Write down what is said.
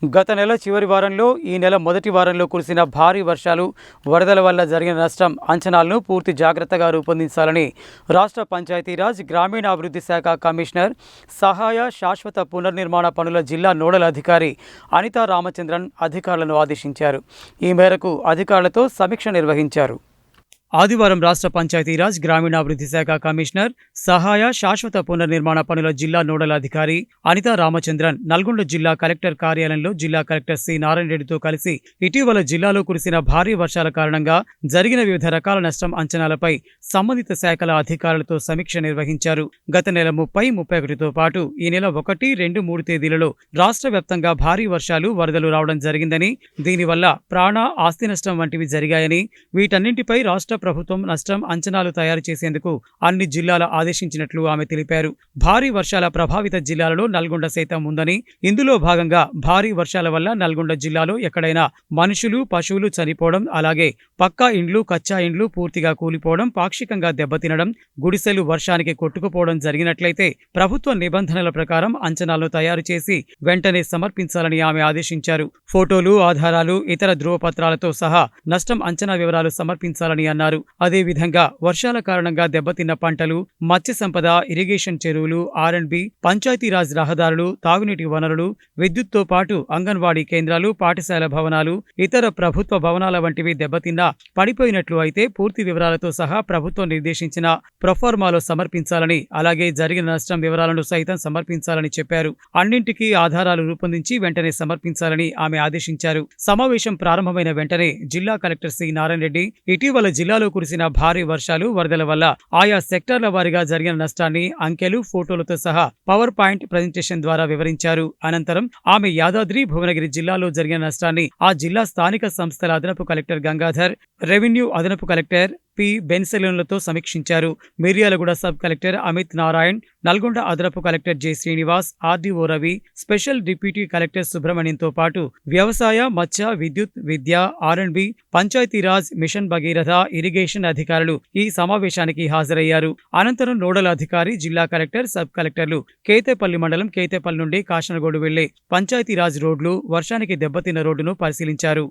గత నెల చివరి వారంలో ఈ నెల మొదటి వారంలో కురిసిన భారీ వర్షాలు, వరదల వల్ల జరిగిన నష్టం అంచనాలను పూర్తి జాగ్రత్తగా రూపొందించాలని రాష్ట్ర పంచాయతీరాజ్ గ్రామీణాభివృద్ధి శాఖ కమిషనర్, సహాయ శాశ్వత పునర్నిర్మాణ పనుల జిల్లా నోడల్ అధికారి అనితా రామచంద్రన్ అధికారులను ఆదేశించారు. ఈ మేరకు అధికారులతో సమీక్ష నిర్వహించారు. ఆదివారం రాష్ట్ర పంచాయతీరాజ్ గ్రామీణాభివృద్ధి శాఖ కమిషనర్, సహాయ శాశ్వత పునర్నిర్మాణ పనుల జిల్లా నోడల్ అధికారి అనితా రామచంద్రన్ నల్గొండ జిల్లా కలెక్టర్ కార్యాలయంలో జిల్లా కలెక్టర్ సి నారాయణ రెడ్డితో కలిసి ఇటీవల జిల్లాలో కురిసిన భారీ వర్షాల కారణంగా జరిగిన వివిధ రకాల నష్టం అంచనాలపై సంబంధిత శాఖల అధికారులతో సమీక్ష నిర్వహించారు. గత నెల 30, 31తో పాటు ఈ నెల 1, 2, 3 తేదీలలో రాష్ట్ర వ్యాప్తంగా భారీ వర్షాలు, వరదలు రావడం జరిగిందని, దీనివల్ల ప్రాణ, ఆస్తి నష్టం వంటివి జరిగాయని, వీటన్నింటిపై రాష్ట్ర ప్రభుత్వం నష్టం అంచనాలు తయారు చేసేందుకు అన్ని జిల్లాల ఆదేశించినట్లు ఆమె తెలిపారు. భారీ వర్షాల ప్రభావిత జిల్లాలలో నల్గొండ సైతం ఉందని, ఇందులో భాగంగా భారీ వర్షాల వల్ల నల్గొండ జిల్లాలో ఎక్కడైనా మనుషులు, పశువులు చనిపోవడం, అలాగే పక్కా ఇండ్లు, కచ్చా ఇండ్లు పూర్తిగా కూలిపోవడం, పాక్షికంగా దెబ్బతినడం, గుడిసెలు వర్షానికి కొట్టుకుపోవడం జరిగినట్లయితే ప్రభుత్వ నిబంధనల ప్రకారం అంచనాలను తయారు చేసి వెంటనే సమర్పించాలని ఆమె ఆదేశించారు. ఫోటోలు, ఆధారాలు, ఇతర ధృవపత్రాలతో సహా నష్టం అంచనా వివరాలు సమర్పించాలని అన్నారు. అదేవిధంగా వర్షాల కారణంగా దెబ్బతిన్న పంటలు, మత్స్య సంపద, ఇరిగేషన్ చెరువులు, R&B, పంచాయతీరాజ్ రహదారులు, తాగునీటి వనరులు, విద్యుత్తో పాటు అంగన్వాడీ కేంద్రాలు, పాఠశాల భవనాలు, ఇతర ప్రభుత్వ భవనాల వంటివి దెబ్బతిన్నా పడిపోయినట్లు అయితే పూర్తి వివరాలతో సహా ప్రభుత్వం నిర్దేశించిన ప్రొఫార్మాలో సమర్పించాలని, అలాగే జరిగిన నష్టం వివరాలను సైతం సమర్పించాలని చెప్పారు. అన్నింటికీ ఆధారాలు రూపొందించి వెంటనే సమర్పించాలని ఆమె ఆదేశించారు. సమావేశం ప్రారంభమైన వెంటనే జిల్లా కలెక్టర్ సి నారాయణ రెడ్డి ఇటీవల జిల్లాలో కురిసిన భారీ వర్షాలు, వరదల వల్ల ఆయా సెక్టార్ల వారీగా జరిగిన నష్టాన్ని అంకెలు, ఫోటోలతో సహా పవర్ పాయింట్ ప్రజెంటేషన్ ద్వారా వివరించారు. అనంతరం ఆమె యాదాద్రి, భువనగిరి జిల్లాలో జరిగిన నష్టాన్ని ఆ జిల్లా స్థానిక సంస్థల అదనపు కలెక్టర్ గంగాధర్, రెవెన్యూ అదనపు కలెక్టర్ పి బెన్సెలోన్లతో సమీక్షించారు. మిర్యాలగూడ సబ్ కలెక్టర్ అమిత్ నారాయణ్, నల్గొండ అదనపు collector J Srinivas, RDO Ravi, special deputy collector సుబ్రహ్మణ్యంతో పాటు వ్యవసాయ, మత్స్య, విద్యుత్, విద్య, R&B, Panchayati Raj, mission Bhagiratha, irrigation అధికారులు ఈ సమావేశానికి హాజరయ్యారు. అనంతరం నోడల్ అధికారి, జిల్లా కలెక్టర్, సబ్ కలెక్టర్లు కేతేపల్లి మండలం కేతేపల్లి నుండి కాశనగోడు వెళ్లే పంచాయతీరాజ్ రోడ్లు, వర్షానికి దెబ్బతిన్న రోడ్డును పరిశీలించారు.